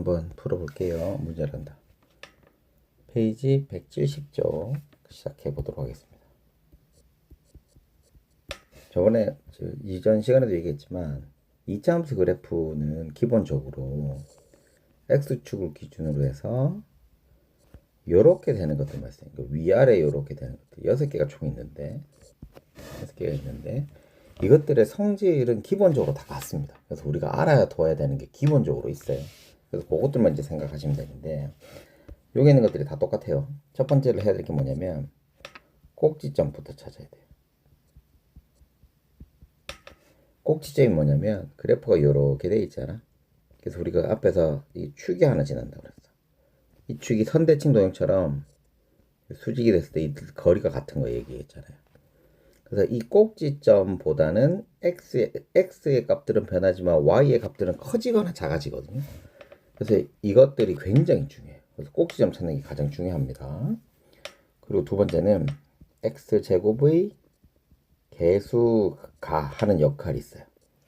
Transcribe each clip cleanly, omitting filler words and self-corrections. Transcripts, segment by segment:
한번 풀어볼게요. 문제란다. 페이지 170쪽 시작해 보도록 하겠습니다. 저번에 이전 시간에도 얘기했지만 2차 함수 그래프는 기본적으로 x축을 기준으로 해서 요렇게 되는 것들만 있어요. 위아래 요렇게 되는 것들 6개가 총 있는데 6개가 있는데 이것들의 성질은 기본적으로 다 같습니다. 그래서 우리가 알아야 둬야 되는 게 기본적으로 있어요. 그래서 그것들만 이제 생각하시면 되는데 여기 있는 것들이 다 똑같아요. 첫 번째로 해야 될 게 뭐냐면 꼭지점부터 찾아야 돼요. 꼭지점이 뭐냐면 그래프가 이렇게 돼 있잖아. 그래서 우리가 앞에서 이 축이 하나 지난다고 그랬어. 이 축이 선대칭 도형처럼 수직이 됐을 때 이 거리가 같은 거 얘기했잖아요. 그래서 이 꼭지점보다는 x의 값들은 변하지만 y의 값들은 커지거나 작아지거든요. 그래서 이것들이 굉장히 중요해요. 그래서 꼭지점 찾는 게 가장 중요합니다. 그리고 두 번째는 x제곱의 개수가 하는 역할이 있어요.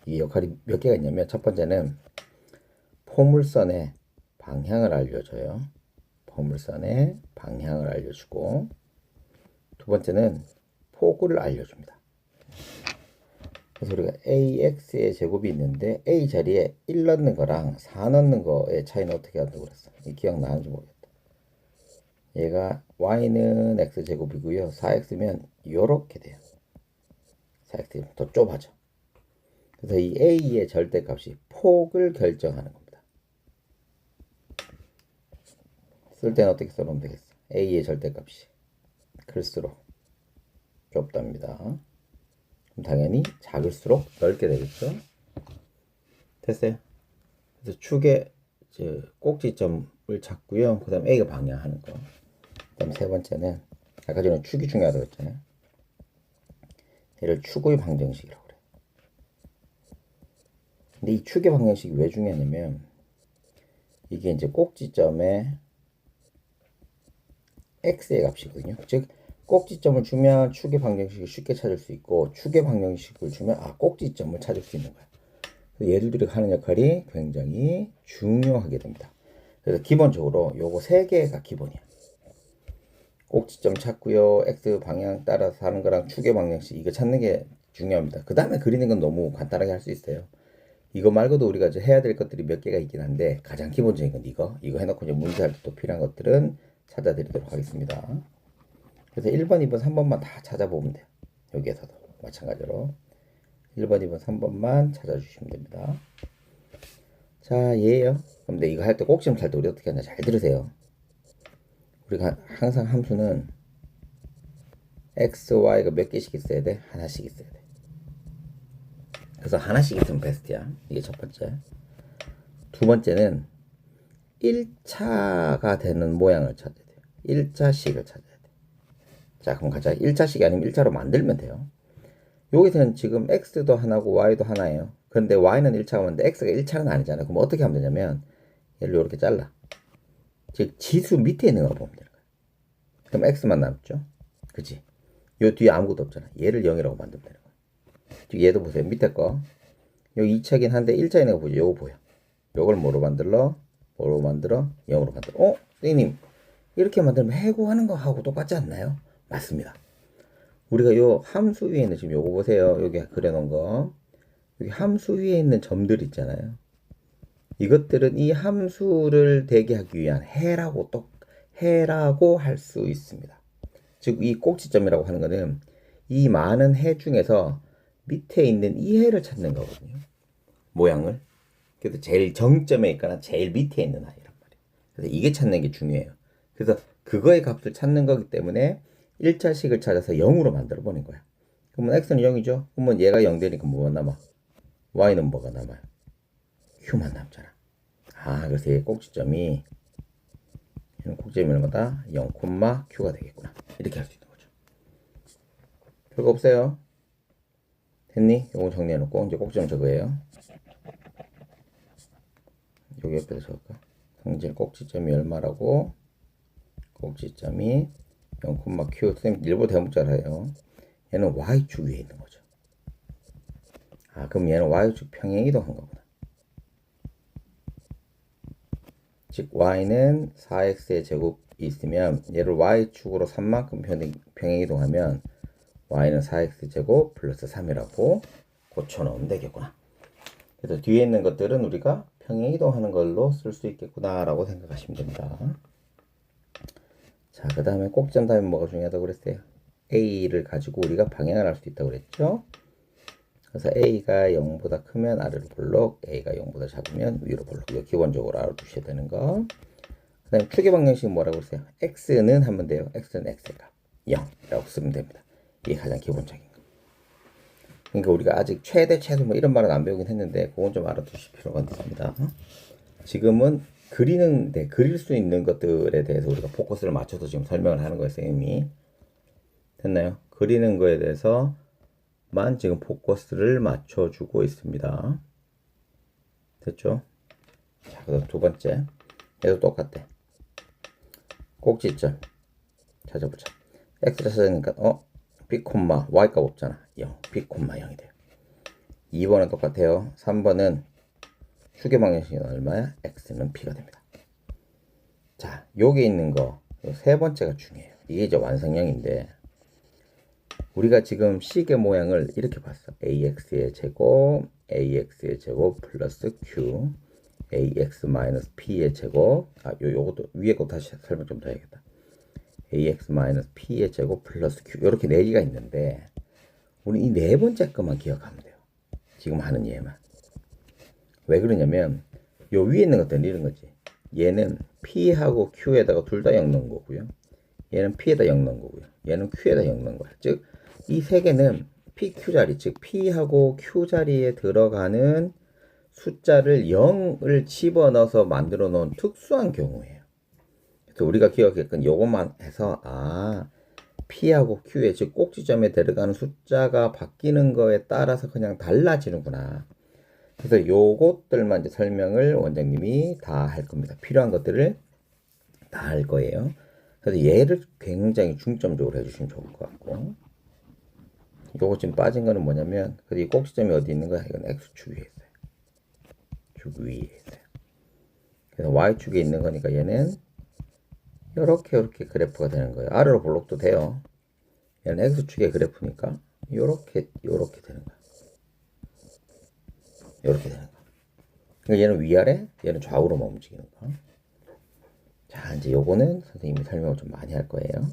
이 역할이 몇 개가 있냐면 첫 번째는 포물선의 방향을 알려줘요. 포물선의 방향을 알려주고 두 번째는 폭을 알려줍니다. 그래서 우리가 ax의 제곱이 있는데 a 자리에 1 넣는 거랑 4 넣는 거의 차이는 어떻게 한다고 그랬어? 기억나는지 모르겠다. 얘가 y는 x제곱이고요. 4x면 이렇게 돼요. 4x면 더 좁아져. 그래서 이 a의 절대값이 폭을 결정하는 겁니다. 쓸 때는 어떻게 써놓으면 되겠어? a의 절대값이 클수록 좁답니다. 그럼 당연히 작을수록 넓게 되겠죠? 됐어요. 그래서 축의 꼭지점을 찾고요. 그 다음 A가 방향하는 거. 그 다음 세 번째는 아까 전에 축이 중요하다고 했잖아요. 얘를 축의 방정식이라고 그래요. 근데 이 축의 방정식이 왜 중요하냐면 이게 이제 꼭지점의 x의 값이거든요. 즉 꼭지점을 주면 축의 방정식을 쉽게 찾을 수 있고 축의 방정식을 주면 꼭지점을 찾을 수 있는 거예요. 얘들이 하는 역할이 굉장히 중요하게 됩니다. 그래서 기본적으로 요거 세 개가 기본이야. 꼭지점 찾고요. x 방향 따라서 하는 거랑 축의 방정식 이거 찾는 게 중요합니다. 그 다음에 그리는 건 너무 간단하게 할 수 있어요. 이거 말고도 우리가 이제 해야 될 것들이 몇 개가 있긴 한데 가장 기본적인 건 이거 해놓고 이제 문제할 때 또 필요한 것들은 찾아드리도록 하겠습니다. 그래서 1번, 2번, 3번만 다 찾아보면 돼요. 여기에서도 마찬가지로 1번, 2번, 3번만 찾아주시면 됩니다. 자, 얘예요. 근데 이거 할 때 꼭지점 찰 때 우리 어떻게 하냐 잘 들으세요. 우리가 항상 함수는 x, y가 몇 개씩 있어야 돼? 하나씩 있어야 돼. 그래서 하나씩 있으면 베스트야. 이게 첫 번째. 두 번째는 1차가 되는 모양을 찾아야 돼요. 1차식을 찾아야 돼. 자, 그럼 가자. 1차식이 아니면 1차로 만들면 돼요. 여기서는 지금 x도 하나고 y도 하나예요. 근데 y는 1차가 맞는데 x가 1차는 아니잖아요. 그럼 어떻게 하면 되냐면 얘를 이렇게 잘라. 즉 지수 밑에 있는 거 보면 되는 거예요. 그럼 x만 남죠. 그치? 요 뒤에 아무것도 없잖아. 얘를 0이라고 만들면 되는 거예요. 즉 얘도 보세요. 밑에 거. 여기 2차긴 한데 1차 있는 거 보죠. 요거 보여. 요걸 뭐로 만들어? 0으로 만들어. 선생님 이렇게 만들면 해고하는 거 하고 똑같지 않나요? 맞습니다. 우리가 요 함수 위에 있는 지금 요거 보세요. 여기 그려놓은 거. 여기 함수 위에 있는 점들 있잖아요. 이것들은 이 함수를 되게 하기 위한 해라고 할 수 있습니다. 즉 이 꼭지점이라고 하는 거는 이 많은 해 중에서 밑에 있는 이 해를 찾는 거거든요. 모양을. 그래서 제일 정점에 있거나 제일 밑에 있는 아이란 말이에요. 그래서 이게 찾는 게 중요해요. 그래서 그거의 값을 찾는 거기 때문에 1차식을 찾아서 0으로 만들어 보는 거야. 그러면 x는 0이죠. 그러면 얘가 0 되니까 뭐가 남아? y는 뭐가 남아요? q만 남잖아. 그래서 얘 꼭지점이 얘는 꼭지점이 얼마다? 0, q가 되겠구나. 이렇게 할 수 있는 거죠. 별거 없어요. 됐니? 요거 정리해놓고 이제 꼭지점 저거예요. 여기 옆에다 적을까? 성질 꼭지점이 얼마라고? 꼭지점이 0, q. 선생님 일부 대문자라요. 얘는 y축 위에 있는 거죠. 그럼 얘는 y축 평행 이동한 거구나. 즉 y는 4x의 제곱이 있으면 얘를 y축으로 3만큼 평행이동하면 y는 4x 제곱 플러스 3이라고 고쳐놓으면 되겠구나. 그래서 뒤에 있는 것들은 우리가 평행이동하는 걸로 쓸 수 있겠구나 라고 생각하시면 됩니다. 자, 그 다음에 꼭지점 다음에 뭐가 중요하다고 그랬어요? a를 가지고 우리가 방향을 알 수 있다고 그랬죠? 그래서 a가 0보다 크면 아래로 볼록, a가 0보다 작으면 위로 볼록. 이거 기본적으로 알아두셔야 되는 거. 그 다음에 축의 방정식은 뭐라고 그랬어요? x는 하면 돼요. x는 x의 값 0이라고 쓰면 됩니다. 이게 가장 기본적인 거. 그러니까 우리가 아직 최대, 최소 뭐 이런 말은 안 배우긴 했는데 그건 좀 알아두실 필요가 있습니다. 지금은 그리는데 그릴 수 있는 것들에 대해서 우리가 포커스를 맞춰서 지금 설명을 하는 거예요, 선생님이. 됐나요? 그리는 거에 대해서만 지금 포커스를 맞춰주고 있습니다. 됐죠? 자, 그다음 두 번째. 얘도 똑같대. 꼭지점 찾아보자. x를 찾으니까 b, y 값 없잖아. 0, b, 0이 돼요. 2번은 똑같아요. 3번은 축의 방정식이 얼마야? x는 p가 됩니다. 자, 여기 있는 거 세 번째가 중요해요. 이게 이제 완성형인데 우리가 지금 식의 모양을 이렇게 봤어. ax의 제곱 플러스 q ax 마이너스 p의 제곱. 요것도 위에 거 다시 설명 좀 더 해야겠다. ax 마이너스 p의 제곱 플러스 q 이렇게 네 개가 있는데 우리 이 네 번째 것만 기억하면 돼요. 지금 하는 얘만. 왜 그러냐면 요 위에 있는 것들은 이런 거지. 얘는 p하고 q에다가 둘 다 0 넣은 거고요. 얘는 p에다 0 넣은 거고요. 얘는 q에다 0 넣은 거야. 즉 이 세 개는 pq 자리, 즉 p하고 q 자리에 들어가는 숫자를 0을 집어넣어서 만들어 놓은 특수한 경우예요. 그래서 우리가 기억할 건 요것만 해서 p하고 q에 즉 꼭지점에 들어가는 숫자가 바뀌는 거에 따라서 그냥 달라지는구나. 그래서 요것들만 이제 설명을 원장님이 다 할 겁니다. 필요한 것들을 다 할 거예요. 그래서 얘를 굉장히 중점적으로 해주시면 좋을 것 같고, 요거 지금 빠진 거는 뭐냐면, 이 꼭지점이 어디 있는 거야? 이건 x축 위에 있어요. 축 위에 있어요. 그래서 y축에 있는 거니까 얘는 요렇게 그래프가 되는 거예요. 아래로 볼록도 돼요. 얘는 x축의 그래프니까 요렇게 되는 거야. 요렇게 되는 거야. 그러니까 얘는 위아래, 얘는 좌우로만 움직이는 거. 자, 이제 요거는 선생님이 설명을 좀 많이 할 거예요.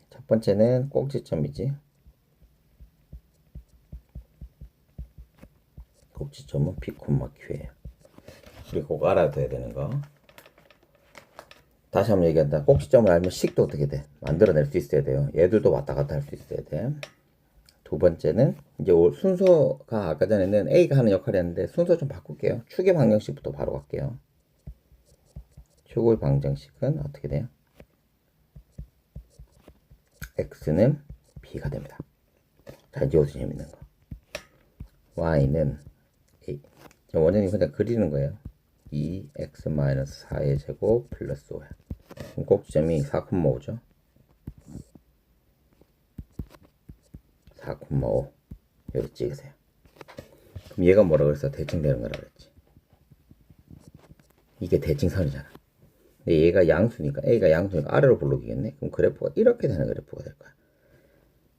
첫 번째는 꼭지점이지. 꼭지점은 P, Q예요. 우리 꼭 알아둬야 되는 거. 다시 한번 얘기한다. 꼭지점을 알면 식도 어떻게 돼? 만들어낼 수 있어야 돼요. 얘들도 왔다 갔다 할 수 있어야 돼. 두 번째는 이제 순서가 아까 전에는 A가 하는 역할이었는데 순서 좀 바꿀게요. 축의 방정식부터 바로 갈게요. 축의 방정식은 어떻게 돼요? X는 B가 됩니다. 자, 이제 여기서 재밌는 거. Y는 A. 원장님 그냥 그리는 거예요. 2x-4의 제곱 플러스 5야. 그럼 꼭지점이 4,5죠. 4,5 여기 찍으세요. 그럼 얘가 뭐라 그랬어? 대칭되는 거라 그랬지. 이게 대칭선이잖아. 근데 얘가 양수니까 A가 양수니까 아래로 볼록이겠네. 그럼 그래프가 이렇게 되는 그래프가 될 거야.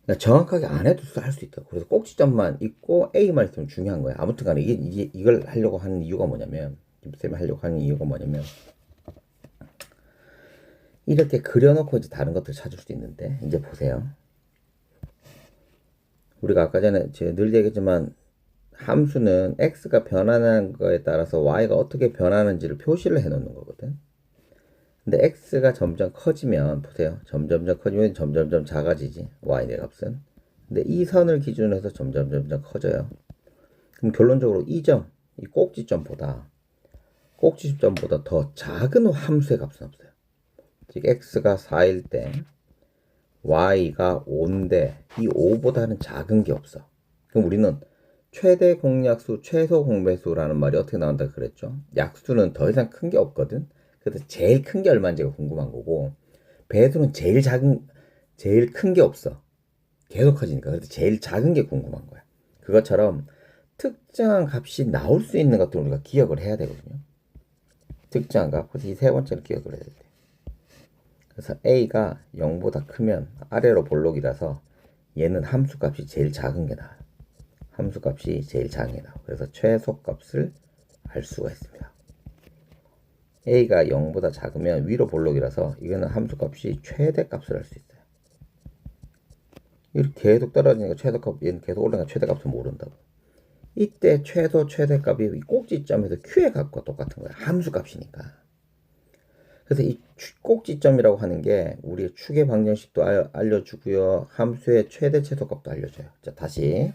그러니까 정확하게 안 해도 할 수 있다고. 그래서 꼭지점만 있고 A만 있으면 중요한 거야. 아무튼 간에 이걸 하려고 하는 이유가 뭐냐면, 쌤이 하려고 하는 이유가 뭐냐면, 이렇게 그려놓고 이제 다른 것들 찾을 수 있는데, 이제 보세요. 우리가 아까 전에 제가 늘 얘기했지만, 함수는 x가 변하는 거에 따라서 y가 어떻게 변하는지를 표시를 해 놓는 거거든. 근데 x가 점점 커지면, 보세요. 점점 커지면 점점 작아지지. y의 값은. 근데 이 선을 기준으로 해서 점점 커져요. 그럼 결론적으로 이 꼭지점보다 더 작은 함수의 값은 없어요. 즉 x가 4일 때 y가 5인데 이 5보다는 작은 게 없어. 그럼 우리는 최대 공약수, 최소 공배수라는 말이 어떻게 나온다 그랬죠? 약수는 더 이상 큰 게 없거든. 그래서 제일 큰 게 얼마인지가 궁금한 거고, 배수는 제일 큰 게 없어. 계속 커지니까. 그래서 제일 작은 게 궁금한 거야. 그것처럼 특정한 값이 나올 수 있는 것들을 우리가 기억을 해야 되거든요. 특정한 값. 그래서 이 세 번째를 기억을 해야 돼. 그래서 a가 0보다 크면 아래로 볼록이라서 얘는 함수값이 제일 작은 게 나와요. 함수값이 제일 작은 게 나와요. 그래서 최소값을 알 수가 있습니다. a가 0보다 작으면 위로 볼록이라서 이거는 함수값이 최대값을 알 수 있어요. 이렇게 계속 떨어지니까 최소값, 얘는 계속 올라가니까 최대값을 모른다고. 이때 최대값이 이 꼭지점에서 q의 값과 똑같은 거야. 함수값이니까. 그래서 이 꼭지점이라고 하는 게 우리의 축의 방정식도 알려주고요. 함수의 최대 최소값도 알려줘요. 자, 다시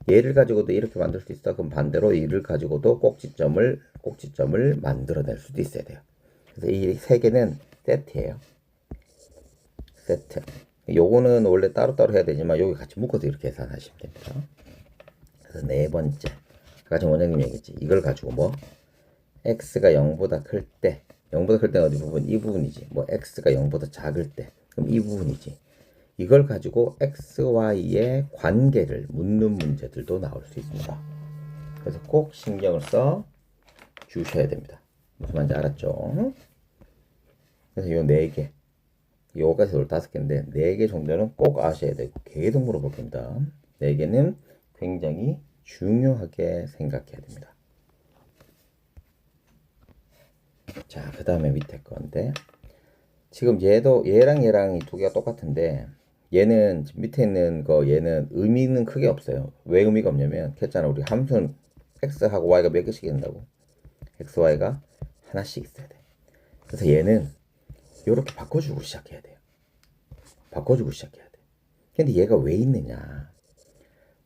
얘를 가지고도 이렇게 만들 수 있어. 그럼 반대로 얘를 가지고도 꼭지점을 만들어낼 수도 있어야 돼요. 그래서 이 세 개는 세트예요. 세트. 요거는 원래 따로따로 해야 되지만 여기 같이 묶어서 이렇게 계산하시면 됩니다. 그래서 네 번째. 아까 전 원장님 얘기했지. 이걸 가지고 뭐 x가 0보다 클 때, 0보다 클 때는 어디 부분? 이 부분이지. 뭐 x가 0보다 작을 때, 그럼 이 부분이지. 이걸 가지고 x, y의 관계를 묻는 문제들도 나올 수 있습니다. 그래서 꼭 신경을 써 주셔야 됩니다. 무슨 말인지 알았죠? 그래서 요 4개, 요까지 오늘 5개인데 4개 정도는 꼭 아셔야 되고 계속 물어볼 겁니다. 4개는 굉장히 중요하게 생각해야 됩니다. 자, 그 다음에 밑에 건데 지금 얘랑 이 두 개가 똑같은데 얘는 밑에 있는 거 얘는 의미는 크게 없어요. 왜 의미가 없냐면 했잖아. 우리 함수는 x하고 y가 몇 개씩 있는다고. x, y가 하나씩 있어야 돼. 그래서 얘는 이렇게 바꿔주고 시작해야 돼요. 바꿔주고 시작해야 돼. 근데 얘가 왜 있느냐.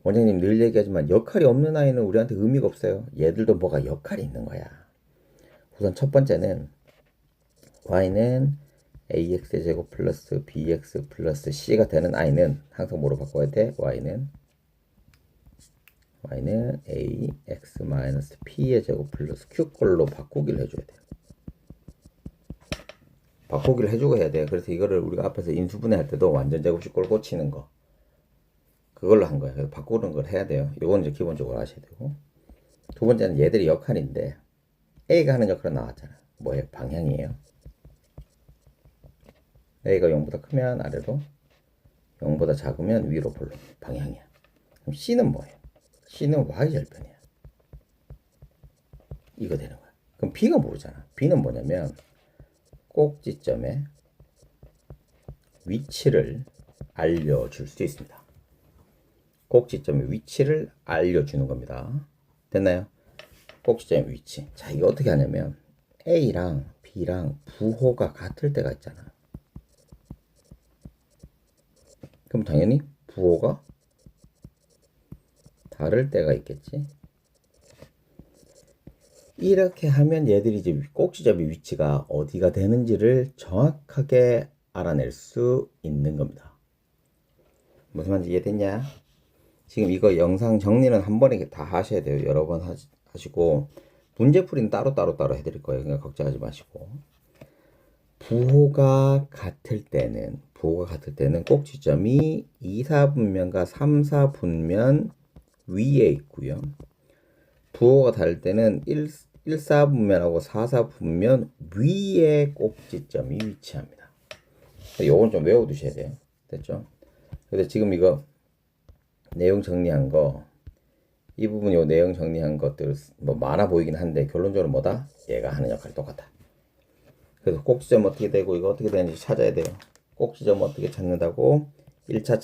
원장님 늘 얘기하지만 역할이 없는 아이는 우리한테 의미가 없어요. 얘들도 뭐가 역할이 있는 거야. 우선 첫 번째는 y는 ax의 제곱 플러스 bx 플러스 c가 되는 i는 항상 뭐로 바꿔야 돼? y는 ax 마이너스 p의 제곱 플러스 q꼴로 바꾸기를 해줘야 돼요. 바꾸기를 해주고 해야 돼요. 그래서 이거를 우리가 앞에서 인수분해 할 때도 완전 제곱식 꼴 고치는 거 그걸로 한 거예요. 그래서 바꾸는 걸 해야 돼요. 요건 이제 기본적으로 아셔야 되고 두 번째는 얘들이 역할인데 a가 하는 역할은 나왔잖아. 뭐예요? 방향이에요. a가 0보다 크면 아래로 0보다 작으면 위로 볼록 방향이야. 그럼 c는 뭐예요? c는 y절편이야. 이거 되는 거야. 그럼 b가 모르잖아. b는 뭐냐면 꼭지점의 위치를 알려줄 수 있습니다. 꼭지점의 위치를 알려주는 겁니다. 됐나요? 꼭지점의 위치. 자, 이거 어떻게 하냐면 A랑 B랑 부호가 같을 때가 있잖아. 그럼 당연히 부호가 다를 때가 있겠지. 이렇게 하면 얘들이 이제 꼭지점의 위치가 어디가 되는지를 정확하게 알아낼 수 있는 겁니다. 무슨 말인지 이해됐냐? 지금 이거 영상 정리는 한 번에 다 하셔야 돼요. 여러 번 하시고 문제풀이는 따로 해드릴 거예요. 그러니까 걱정하지 마시고 부호가 같을 때는 꼭지점이 2, 4분면과 3, 4분면 위에 있고요. 부호가 다를 때는 1, 4분면하고 4, 4분면 위에 꼭지점이 위치합니다. 요건 좀 외워두셔야 돼요. 됐죠? 그래서 지금 이거 내용 정리한 거, 이 부분 요 내용 정리한 것들 뭐 많아 보이긴 한데 결론적으로 뭐다? 얘가 하는 역할이 똑같아. 그래서 꼭지점 어떻게 되고 이거 어떻게 되는지 찾아야 돼요. 꼭지점 어떻게 찾는다고? 1차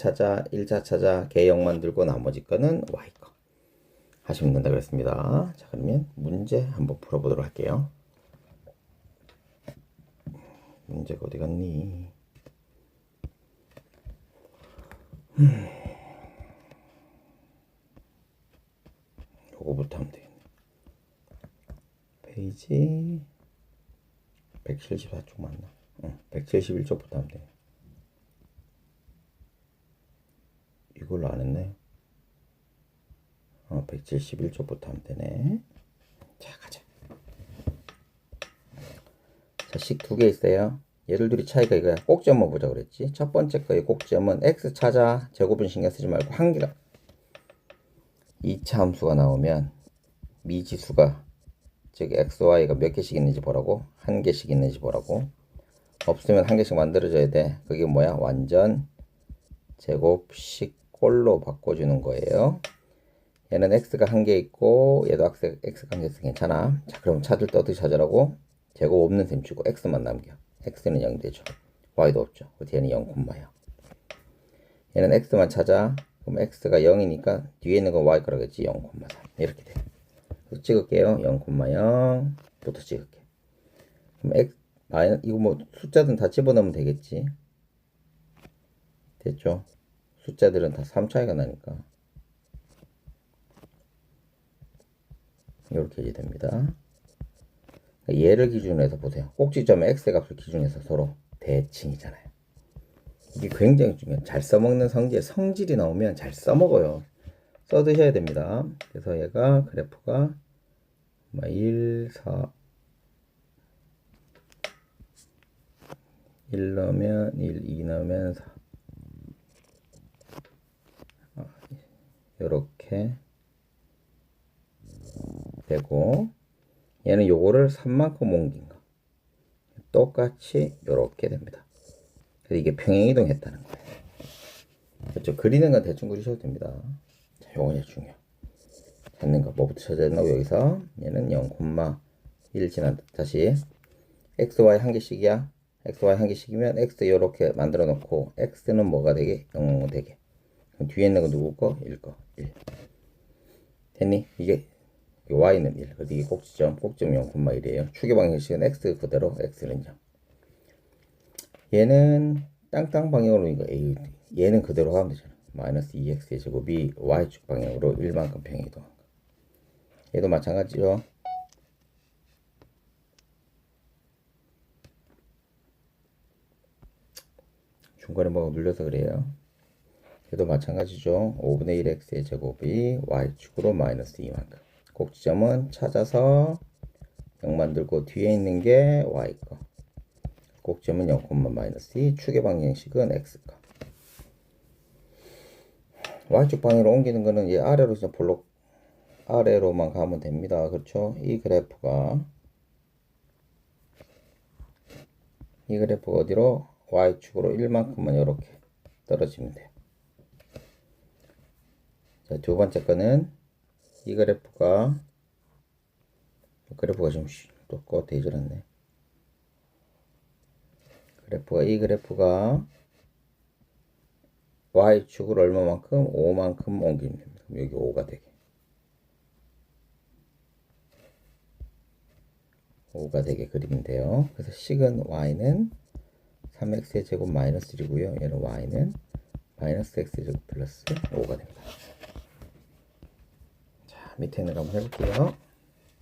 찾아, 개형 만들고 나머지 거는 y 거 하시면 된다 그랬습니다. 자, 그러면 문제 한번 풀어보도록 할게요. 문제가 어디 갔니? 요거부터 하면 되겠네. 페이지 174쪽 맞나? 171쪽부터 하면 돼. 이걸로 안 했네. 171쪽부터 하면 되네. 자, 가자. 자, 식 두 개 있어요. 얘들 둘이 차이가 이거야. 꼭지점만 보자 그랬지. 첫 번째 거의 꼭지점은 x 찾아. 제곱은 신경 쓰지 말고 한 개가 2차 함수가 나오면 미지수가 즉 XY가 몇 개씩 있는지 보라고. 한 개씩 있는지 보라고. 없으면 한 개씩 만들어줘야 돼. 그게 뭐야? 완전 제곱식꼴로 바꿔주는 거예요. 얘는 x가 한 개 있고 얘도 x가 한 개 있어. 괜찮아. 자, 그럼 찾을 때 어떻게 찾으라고? 제곱 없는 셈 치고 x만 남겨. x는 0 되죠. y도 없죠. 그래서 얘는 0,0. 얘는 x만 찾아. 그럼 x가 0이니까 뒤에 있는 건 y 거라겠지. 0,3 이렇게 돼. 그래서 찍을게요. 0,0부터 찍을게. 그럼 x 이거 뭐 숫자든 다 집어넣으면 되겠지. 됐죠? 숫자들은 다 3 차이가 나니까 이렇게 이제 됩니다. 얘를 기준으로 해서 보세요. 꼭지점의 x 값을 기준으로 해서 서로 대칭이잖아요. 이게 굉장히 중요해요. 잘 써먹는 성질이 나오면 잘 써먹어요. 써드셔야 됩니다. 그래서 얘가 그래프가 1, 4 1 넣으면 1, 2 넣으면 4 요렇게 되고 얘는 요거를 3만큼 옮긴 거 똑같이 요렇게 됩니다. 그래서 이게 평행이동 했다는 거예요. 그렇죠? 그리는 건 대충 그리셔도 됩니다. 자, 요거 중요해요. 찾는 거 뭐부터 찾아야 되나고 여기서 얘는 0,1 지난 다시 xy 한 개씩이야. xy 한 개씩이면 x 요렇게 만들어 놓고 x는 뭐가 되게 0 되게. 그럼 뒤에 있는 거 누구 거? 1 거. 1. 됐니? 이게 y는 1. 그래서 이게 꼭지점 0,1이에요. 추계 방정식은 x 그대로 x는 0. 얘는 땅땅 방향으로 이거 얘는 그대로 하면 되잖아. 마이너스 2x의 제곱이 y축 방향으로 1만큼 평행이동한 거. 얘도 마찬가지죠. 중간에 뭐가 눌려서 그래요. 얘도 마찬가지죠. 5분의 1 x의 제곱이 y축으로 마이너스 2만큼. 꼭지점은 찾아서 0 만들고 뒤에 있는 게 y 거. 꼭지점은 0, 마이너스 2. 추계 방정식은 x 거. y축 방향으로 옮기는 거는 얘 아래로 그냥 볼록 아래로만 가면 됩니다. 그렇죠? 이 그래프가 어디로? y축으로 1만큼만 이렇게 떨어지면 돼요. 자, 두 번째 거는 이 그래프가 좀 또 되질 않네. 이 그래프가 y축으로 얼마만큼? 5만큼 옮기면 됩니다. 그럼 여기 5가 되게. 5가 되게 그리면 돼요. 그래서 식은 y는 3x의 제곱 마이너스 1이고요. 얘는 y는 마이너스 x의 제곱 플러스 5가 됩니다. 자, 밑에 있는 거 한번 해볼게요.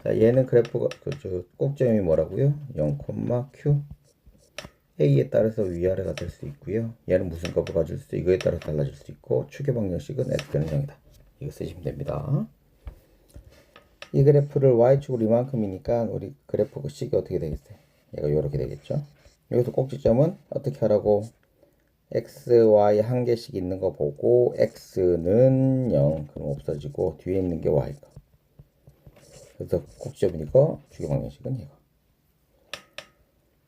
자, 얘는 그래프가 꼭지점이 뭐라고요? 0,q a에 따라서 위아래가 될 수 있고요. 얘는 무슨 값을 가질 수도 이거에 따라 달라질 수 있고 추계 방정식은 x는 0이다. 이거 쓰시면 됩니다. 이 그래프를 y축으로 이만큼이니까 우리 그래프 식이 어떻게 되겠어요? 얘가 이렇게 되겠죠. 여기서 꼭지점은 어떻게 하라고? x, y 한 개씩 있는 거 보고 x는 0 그럼 없어지고 뒤에 있는 게 y가. 그래서 꼭지점은 이거, 추계 방정식은 이거.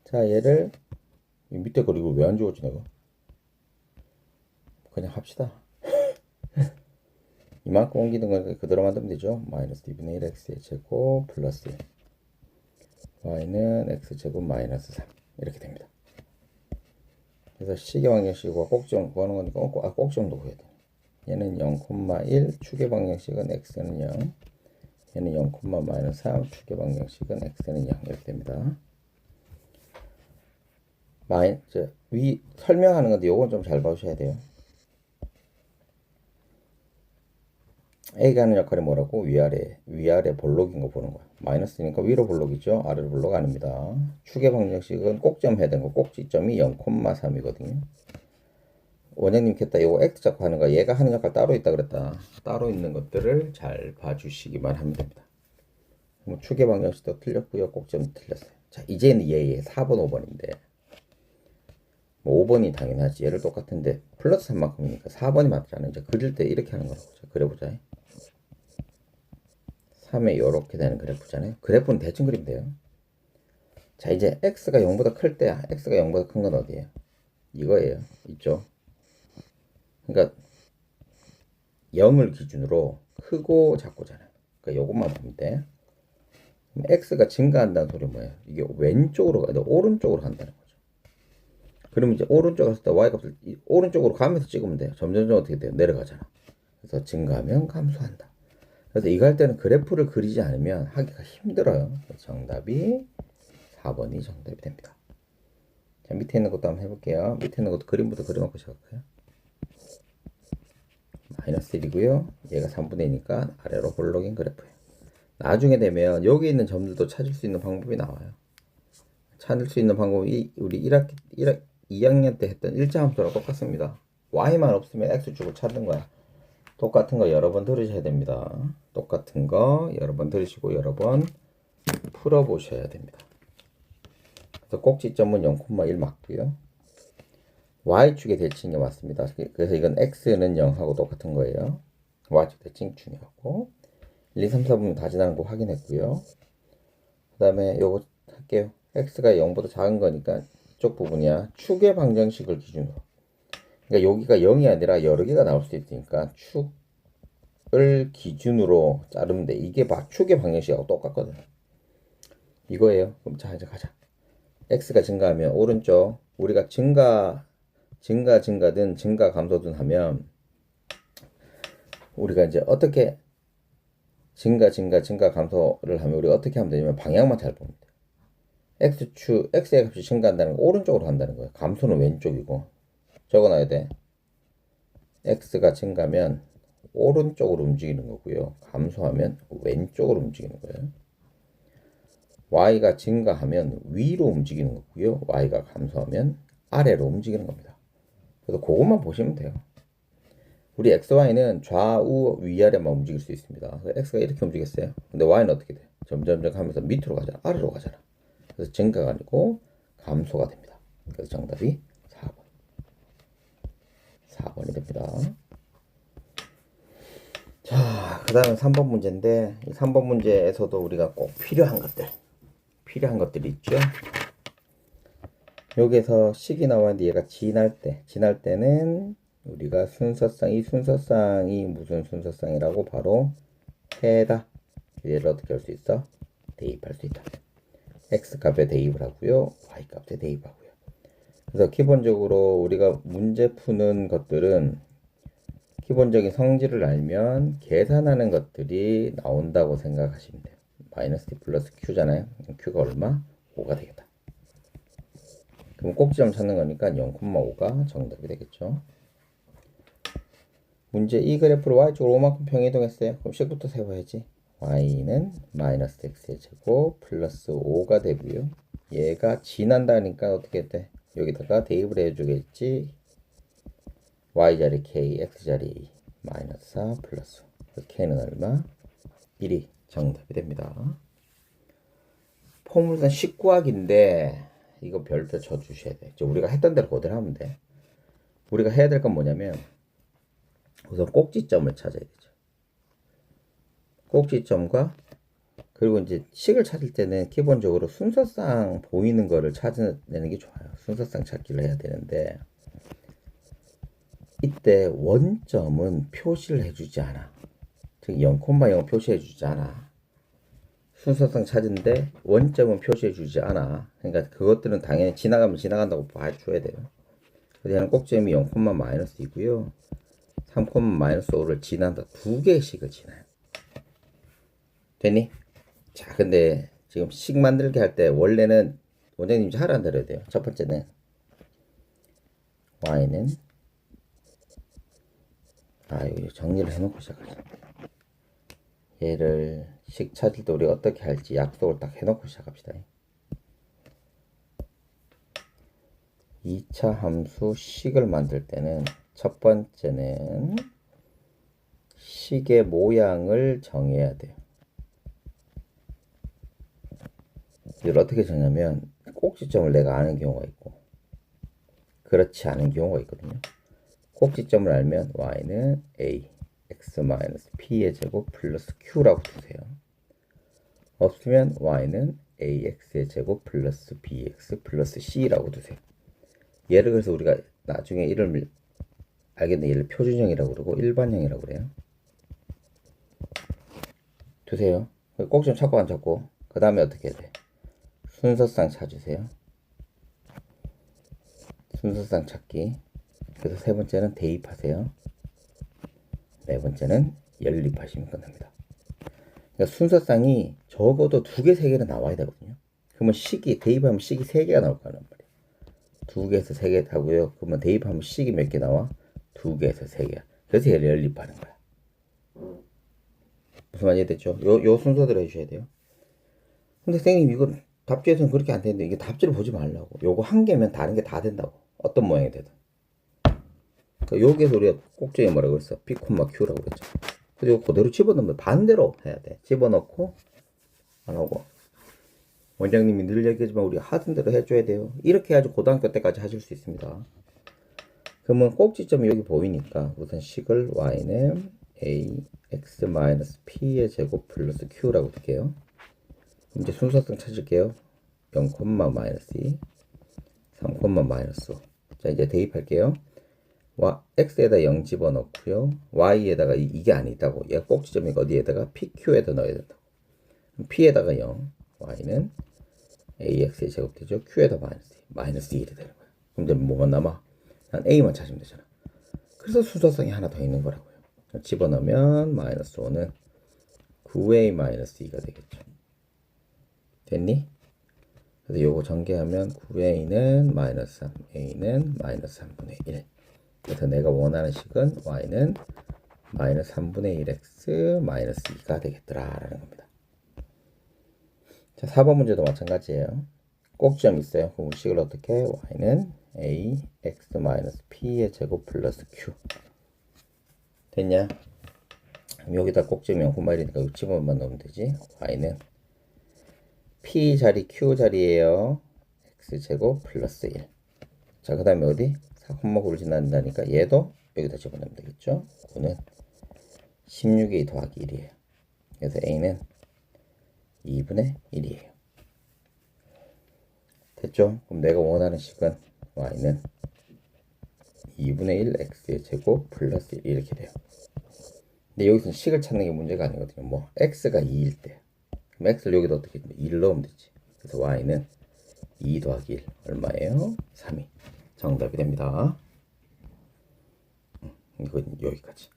자, 얘를 밑에 거 이거 왜 안 지웠지 내가? 그냥 합시다. 이만큼 옮기는 건 그대로 만들면 되죠. 마이너스 2분의 1 x의 제곱 플러스 1. y는 x제곱 마이너스 3 이렇게 됩니다. 그래서 시계 방정식과 꼭지점 구하는 거니까 꼭지점도 구해야 돼. 얘는 0,1 추계 방정식은 x는 0. 얘는 0, 마이너스 3 추계 방정식은 x는 0 이렇게 됩니다. 위 설명하는 건데 요건 좀 잘 봐주셔야 돼요. A가 하는 역할이 뭐라고? 위아래 볼록인 거 보는 거야. 마이너스니까 위로 볼록이죠. 아래로 볼록 아닙니다. 추계 방정식은 꼭지점 해야 되는 거. 꼭지점이 0,3이거든요. 원장님께다 이거 X 잡고 하는 거. 얘가 하는 역할 따로 있다 그랬다. 따로 있는 것들을 잘 봐주시기만 하면 됩니다. 뭐 추계 방정식도 틀렸고요. 꼭지점도 틀렸어요. 자, 이제는 얘 4번, 5번인데 뭐 5번이 당연하지. 얘를 똑같은데 플러스 3만큼이니까 4번이 맞잖아요. 이제 그릴 때 이렇게 하는 거라고. 자, 그려보자. 3에 이렇게 되는 그래프잖아요. 그래프는 대충 그리면 돼요. 자, 이제 x가 0보다 클 때 x가 0보다 큰 건 어디예요? 이거예요. 있죠. 그러니까 0을 기준으로 크고 작고잖아요. 그러니까 요것만 보면 돼. 그럼 x가 증가한다는 소리 뭐예요? 이게 왼쪽으로 가야 돼. 오른쪽으로 간다는 거죠. 그러면 이제 오른쪽으로 갔을 때 y 값을 오른쪽으로 가면서 찍으면 돼요. 점점점 어떻게 돼요? 내려가잖아. 그래서 증가하면 감소한다. 그래서 이거 할 때는 그래프를 그리지 않으면 하기가 힘들어요. 정답이 4번이 정답이 됩니다. 자, 밑에 있는 것도 한번 해볼게요. 밑에 있는 것도 그림부터 그려놓고 시작할까요? 마이너스 1이고요. 얘가 3분의 2니까 아래로 볼록인 그래프예요. 나중에 되면 여기 있는 점들도 찾을 수 있는 방법이 나와요. 찾을 수 있는 방법이 우리 2학년 때 했던 일자함수랑 똑같습니다. y만 없으면 x축을 찾는 거야. 똑같은 거 여러 번 들으셔야 됩니다. 똑같은 거 여러 번 들으시고 여러 번 풀어보셔야 됩니다. 그래서 꼭지점은 0,1 맞고요. y축의 대칭이 맞습니다. 그래서 이건 x는 0하고 똑같은 거예요. y축 대칭 중요하고 1, 2, 3, 4분 다 지나는 거 확인했고요. 그 다음에 요거 할게요. x가 0보다 작은 거니까 이쪽 부분이야. 축의 방정식을 기준으로. 그러니까 여기가 0이 아니라 여러 개가 나올 수 있으니까 축을 기준으로 자르면 돼. 이게 축의 방정식하고 똑같거든. 이거예요. 그럼 자, 이제 가자. x가 증가하면 오른쪽 우리가 증가든 증가 감소든 하면 우리가 이제 어떻게 증가 감소를 하면 우리가 어떻게 하면 되냐면 방향만 잘 보면 돼요. x의 값이 증가한다는 거 오른쪽으로 간다는 거예요. 감소는 왼쪽이고 적어놔야 돼. x가 증가하면 오른쪽으로 움직이는 거고요. 감소하면 왼쪽으로 움직이는 거예요. y가 증가하면 위로 움직이는 거고요. y가 감소하면 아래로 움직이는 겁니다. 그래서 그것만 보시면 돼요. 우리 xy는 좌우 위아래만 움직일 수 있습니다. x가 이렇게 움직였어요. 근데 y는 어떻게 돼? 점점점 하면서 밑으로 가잖아. 아래로 가잖아. 그래서 증가가 아니고 감소가 됩니다. 그래서 정답이 4번. 4번이 됩니다. 자, 그 다음에 3번 문제인데 이 3번 문제에서도 우리가 꼭 필요한 것들이 있죠. 여기서 식이 나왔는데 얘가 지날 때는 우리가 이 순서쌍이 무슨 순서쌍이라고 바로 해다. 얘를 어떻게 할 수 있어? 대입할 수 있다. x 값에 대입을 하고요. y 값에 대입하고요. 그래서 기본적으로 우리가 문제 푸는 것들은 기본적인 성질을 알면 계산하는 것들이 나온다고 생각하시면 돼요. 마이너스 t 플러스 q잖아요. q가 얼마? 5가 되겠다. 그럼 꼭지점 찾는 거니까 0,5가 정답이 되겠죠. 문제 이 그래프를 y쪽으로 5만큼 평이동했어요. 그럼 식부터 세워야지. y는 마이너스 x의 제곱 플러스 5가 되고요. 얘가 지난다니까 어떻게 돼? 여기다가 대입을 해주겠지. y자리 k, x자리 마이너스 4 플러스 5. k는 얼마? 1이 정답이 됩니다. 포물선 19학인데 이거 별표 쳐주셔야 돼. 우리가 했던 대로 그대로 하면 돼. 우리가 해야 될 건 뭐냐면 우선 꼭지점을 찾아야 되죠. 꼭지점과 그리고 이제 식을 찾을 때는 기본적으로 순서상 보이는 거를 찾아내는 게 좋아요. 순서상 찾기를 해야 되는데 이때 원점은 표시를 해주지 않아. 즉 0,0 표시해주지 않아. 순서상 찾은데 원점은 표시해주지 않아. 그러니까 그것들은 당연히 지나가면 지나간다고 봐줘야 돼요. 그래서 얘는 꼭지점이 0, 마이너스 2고요. 3, 마이너스 5를 지난다. 두 개씩을 지나요. 됐니? 자, 근데 지금 식 만들기 할 때 원래는 원장님이 잘 안 들어야 돼요. 첫 번째는 y는 이거 정리를 해놓고 시작하자. 얘를 식 찾을 때 우리가 어떻게 할지 약속을 딱 해놓고 시작합시다. 2차 함수 식을 만들 때는 첫 번째는 식의 모양을 정해야 돼요. 이걸 어떻게 정하냐면 꼭지점을 내가 아는 경우가 있고 그렇지 않은 경우가 있거든요. 꼭지점을 알면 y는 a x-p의 제곱 플러스 q라고 두세요. 없으면 y는 ax의 제곱 플러스 bx 플러스 c라고 두세요. 얘를 그래서 우리가 나중에 이름을 알겠는데 얘를 표준형이라고 그러고 일반형이라고 그래요. 두세요. 꼭 좀 찾고 안 찾고 그 다음에 어떻게 해야 돼? 순서상 찾으세요. 순서상 찾기. 그래서 세 번째는 대입하세요. 네 번째는 연립하시면 끝납니다. 그러니까 순서상이 적어도 2개, 3개는 나와야 되거든요. 그러면 식이 대입하면 식이 3개가 나올 거란 말이에요. 2개에서 3개 하고요. 그러면 대입하면 식이 몇 개 나와? 2개에서 3개. 그래서 얘를 연립하는 거야. 무슨 말이 됐죠? 요 순서대로 해주셔야 돼요. 근데 선생님 이건 답지에서는 그렇게 안 되는데 이게 답지를 보지 말라고. 요거 한 개면 다른 게 다 된다고. 어떤 모양이 되든. 그러니까 여기에서 우리가 꼭지에 뭐라고 그랬어? P, Q라고 그랬죠. 그래서 이거 그대로 집어넣으면 반대로 해야 돼. 집어넣고 안 하고. 원장님이 늘 얘기하지만 우리 하던 대로 해줘야 돼요. 이렇게 해야지 고등학교 때까지 하실 수 있습니다. 그러면 꼭지점이 여기 보이니까 우선 식을 y는 ax-p의 제곱 플러스 q라고 둘게요. 그럼 이제 순서상 찾을게요. 0, -2, 3, -5. 자, 이제 대입할게요. x에다 0 집어넣고요. y에다가 이게 아니다고. 얘 꼭지점이 어디에다가 pq에다 넣어야 된다고. p에다가 0, y는 ax의 제곱 되죠. q에다 마이너스 1이 되는 거야. 그럼 이제 뭐가 남아? 난 a만 찾으면 되잖아. 그래서 순서성이 하나 더 있는 거라고요. 집어넣으면 마이너스 5는 9a-2가 되겠죠. 됐니? 그래서 요거 전개하면 9a는 마이너스 3, a는 마이너스 3분의 1. 그래서 내가 원하는 식은 y는 마이너스 3분의 1x 마이너스 2가 되겠더라 라는 겁니다. 자, 4번 문제도 마찬가지예요. 꼭지점 있어요. 그럼 우리 식을 어떻게 해? y는 a x 마이너스 p의 제곱 플러스 q. 됐냐? 그럼 여기다 꼭지점 0,1이니까 60원만 넣으면 되지. y는 p 자리 q 자리에요. x 제곱 플러스 1. 자, 그 다음에 어디? 4,9를 지난다니까 얘도 여기다 집어넣으면 되겠죠. 9는 16a 더하기 1이에요. 그래서 a는 2분의 1이에요. 됐죠? 그럼 내가 원하는 식은 y는 2분의 1 x의 제곱 플러스 1 이렇게 돼요. 근데 여기서 식을 찾는 게 문제가 아니거든요. 뭐 x가 2일 때 그럼 x를 여기다 어떻게 1 넣으면 되지. 그래서 y는 2 더하기 1 얼마예요? 3이 정답이 됩니다. 이건 여기까지.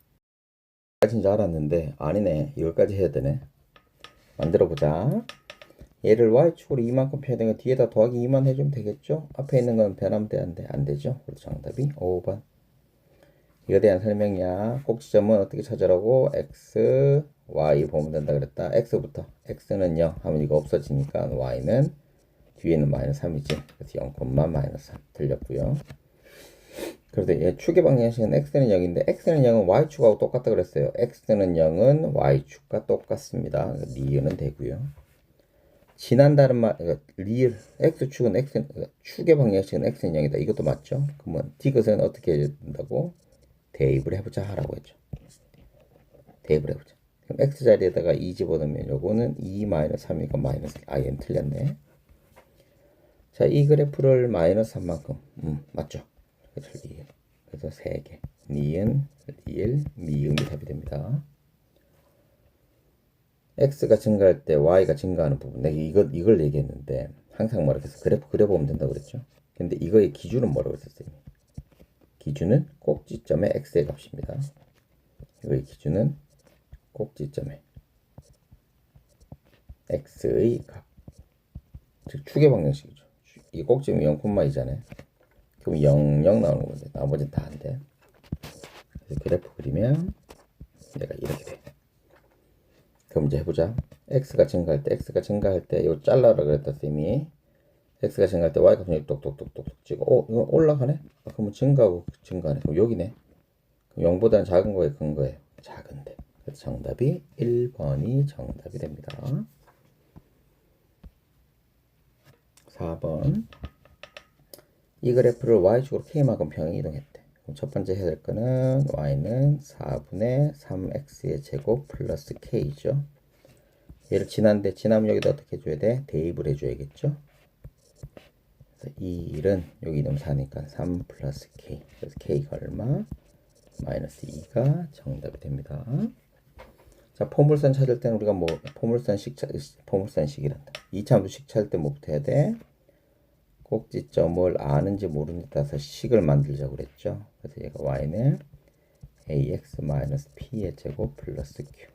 까지인 줄 알았는데 아니네. 이거까지 해야 되네. 만들어보자. 얘를 y축으로 이만큼 표현된 거 뒤에다 더하기 2만 해주면 되겠죠? 앞에 있는 건 변하면 돼, 안 되죠? 그래서 정답이 5번. 이거에 대한 설명이야. 꼭지점은 어떻게 찾으라고? x, y 보면 된다 그랬다. x부터. x는 0 하면 이거 없어지니까 y는 뒤에는 마이너스 3이지. 그래서 0, 마이너스 3 틀렸고요. 그래서 얘 축의 방정식은 x는 0인데 x는 0은 y축하고 똑같다 그랬어요. x는 0은 y축과 똑같습니다. 리을은 되고요. 지난다는 말, 그러니까 리을 x축은 축의 방정식은 x는 0이다. 이것도 맞죠? 그러면 디귿은 어떻게 해야 된다고? 대입을 해보자 하라고 했죠. 대입을 해보자. 그럼 x 자리에다가 2 집어넣으면 요거는 2-3이니까 마이너스 i는 틀렸네. 자, 이 그래프를 마이너스 3만큼 맞죠? 그래서 3개 니은, 리을, 미음이 답이 됩니다. x가 증가할 때 y가 증가하는 부분 내가 이걸 얘기했는데 항상 뭐라고 해서 그래프 그려보면 된다고 그랬죠. 근데 이거의 기준은 뭐라고 했었어요? 기준은 꼭지점의 x의 값입니다. 이거의 기준은 꼭지점의 x의 값, 즉 축의 방정식이죠. 이 꼭지점이 0,2잖아요. 그럼 0, 0 나오는 건데 나머지는 다 안 돼. 그래서 그래프 그리면 내가 이렇게 돼. 그럼 이제 해보자. x가 증가할 때 이거 잘라라 그랬다 쌤이. x가 증가할 때 y가 그냥 똑똑똑똑 찍고 이거 올라가네? 그러면 증가하네. 그럼 여기네. 그럼 0보다는 작은 거에 큰 거예요. 작은데. 그래서 정답이 1번이 정답이 됩니다. 4번. 이 그래프를 y축으로 k만큼 평행 이동했대. 그럼 첫 번째 해야 될 거는 y는 4분의 3x의 제곱 플러스 k죠. 얘를 지난데 지나면 여기다 어떻게 해줘야 돼? 대입을 해줘야겠죠? 그래서 이 1은 여기 이놈 4니까 3 플러스 k. 그래서 k가 얼마? 마이너스 2가 정답이 됩니다. 자, 포물선 찾을 때는 우리가 뭐 포물선식이란다. 이차함수식 찾을 때 뭐부터 해야 돼? 꼭지점을 아는지 모르는지 따라서 식을 만들자고 그랬죠. 그래서 얘가 y는 ax-p의 제곱 플러스 q.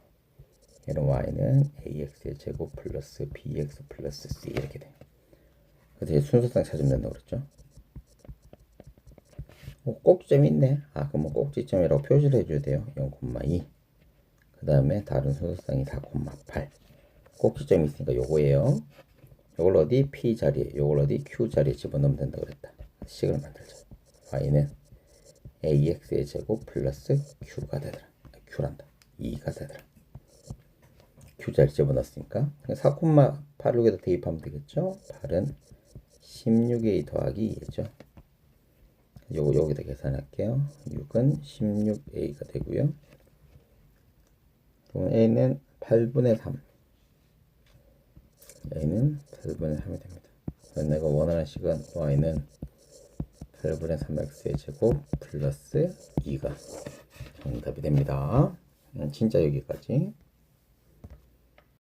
얘는 y는 ax의 제곱 플러스 bx 플러스 c 이렇게 돼. 그래서 얘 순서상 찾으면 된다고 그랬죠. 꼭지점이 있네. 그럼 꼭지점이라고 표시를 해줘야 돼요. 0,2. 그 다음에 다른 순서상이 4,8. 꼭지점이 있으니까 요거예요. 요걸 어디 P 자리에, 요걸 어디 Q 자리에 집어넣으면 된다 그랬다. 식을 만들자. y는 ax의 제곱 플러스 q가 되더라. q란다. 2가 되더라. q 자리 집어넣었으니까 4,8을 여기다 대입하면 되겠죠. 8은 16a 더하기 2죠. 요거 여기다 계산할게요. 6은 16a가 되고요. 그럼 a는 8분의 3. a는 8분의 3이 됩니다. 내가 원하는 식은 y는 8분의 3x의 제곱 플러스 2가 정답이 됩니다. 진짜 여기까지.